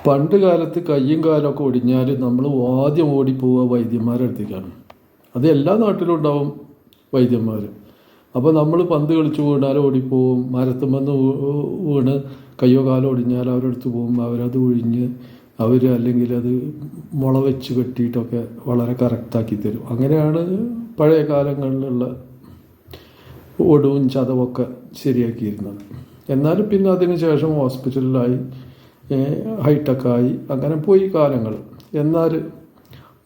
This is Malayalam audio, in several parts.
പണ്ട് കാലത്ത് കയ്യും കാലമൊക്കെ ഒടിഞ്ഞാൽ നമ്മൾ ആദ്യം ഓടിപ്പോവുക വൈദ്യന്മാരുടെ അടുത്തേക്കാണ്. അത് എല്ലാ നാട്ടിലും ഉണ്ടാവും വൈദ്യന്മാർ. അപ്പോൾ നമ്മൾ പന്ത് കളിച്ച് വീണാൽ ഓടിപ്പോവും, മരത്തുമെന്ന് വീണ് കയ്യോ കാലോ ഒടിഞ്ഞാൽ അവരുടെ അടുത്ത് പോകും. അവരത് ഒഴിഞ്ഞ് അല്ലെങ്കിൽ അത് മുള വെച്ച് കെട്ടിയിട്ടൊക്കെ വളരെ കറക്റ്റാക്കി തരും. അങ്ങനെയാണ് പഴയ കാലങ്ങളിലുള്ള ഒടിവും ചതവൊക്കെ ശരിയാക്കിയിരുന്നത്. എന്നാലും പിന്നെ അതിന് ശേഷം ഹോസ്പിറ്റലിലായി, ഹൈടെക്കായി, അങ്ങനെ പോയി കാലങ്ങൾ. എന്നാൽ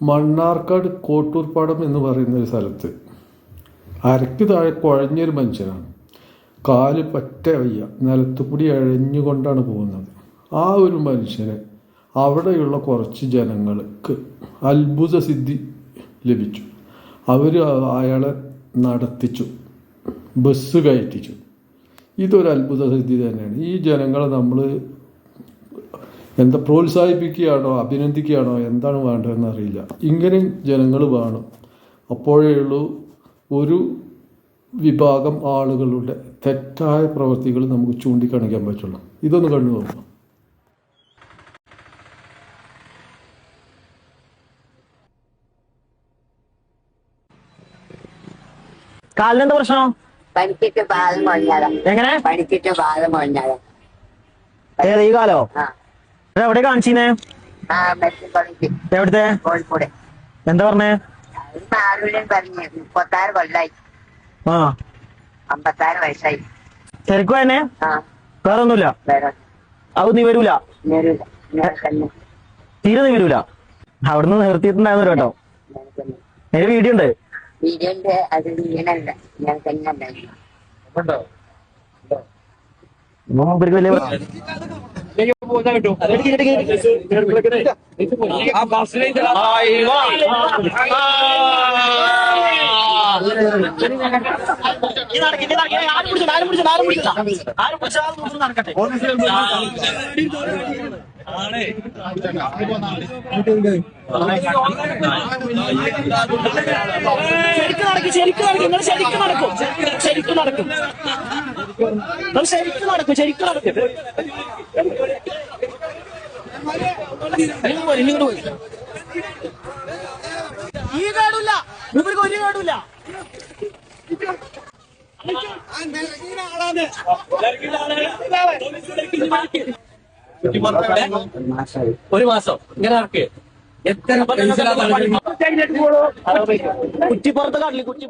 മണ്ണാർക്കാട് കോട്ടൂർപ്പാടം എന്ന് പറയുന്നൊരു സ്ഥലത്ത് അരക്ക് താഴെ കുഴഞ്ഞൊരു മനുഷ്യനാണ്. കാല് പറ്റ വയ്യ, നിലത്തുകൂടി അഴഞ്ഞുകൊണ്ടാണ് പോകുന്നത്. ആ ഒരു മനുഷ്യന് അവിടെയുള്ള കുറച്ച് ജനങ്ങൾക്ക് അത്ഭുത സിദ്ധി ലഭിച്ചു. അവർ അയാളെ നടത്തിച്ചു, ബസ് കയറ്റിച്ചു. ഇതൊരു അത്ഭുത സിദ്ധി തന്നെയാണ്. ഈ ജനങ്ങളെ നമ്മൾ പ്രോത്സാഹിപ്പിക്കുകയാണോ അഭിനന്ദിക്കുകയാണോ എന്താണ് വേണ്ടതെന്ന് അറിയില്ല. ഇങ്ങനെ ജനങ്ങൾ വേണം. അപ്പോഴേ ഉള്ളൂ ഒരു വിഭാഗം ആളുകളുടെ തെറ്റായ പ്രവൃത്തികൾ നമുക്ക് ചൂണ്ടിക്കാണിക്കാൻ പറ്റുള്ളൂ. ഇതൊന്ന് കണ്ടു നോക്കാം. കാലിനെന്താ പ്രശ്നം? പഠിച്ചിട്ട് പാലം മുഴഞ്ഞാലോ. എങ്ങനെ പഠിച്ചിട്ട് പാലം മുഴഞ്ഞാലോ? ഏത് ഈ കാലോ? എവിടെ കാണിച്ചീനെ? എവിടുത്തെ? കോഴിക്കോട്. എന്താ പറഞ്ഞേ? ആരുടെയും പറഞ്ഞ് 36 കൊല്ലായി, 56 വയസ്സായി. ശരിക്കും തന്നെ? വേറെ ഒന്നുമില്ല. അത് നീ വരൂല? തീരെ നീ വരൂല. അവിടുന്ന് നിർത്തിയിട്ടുണ്ടായിരുന്നു കേട്ടോ. എന്റെ വീഡിയോ ഉണ്ട്. വീഡിയോന്റെ അത് വീണല്ല, ഞാൻ തന്നെ ഉണ്ടായിരുന്നു. നടക്കട്ടെ. ശരിക്കും നടക്കും. നിങ്ങൾ ശരിക്കും നടക്കും. ശരിക്കും നടക്കും. നിങ്ങൾ ശരിക്കും നടക്കും. ശരിക്കും നടക്കും. ഈ കേടില്ല, ഇവർക്ക് ഒരു കേടില്ല. ഒരു മാസം ഇങ്ങനെ നടക്കേ എത്ര കുറ്റിപ്പുറത്ത് കാട്ടില് കുറ്റി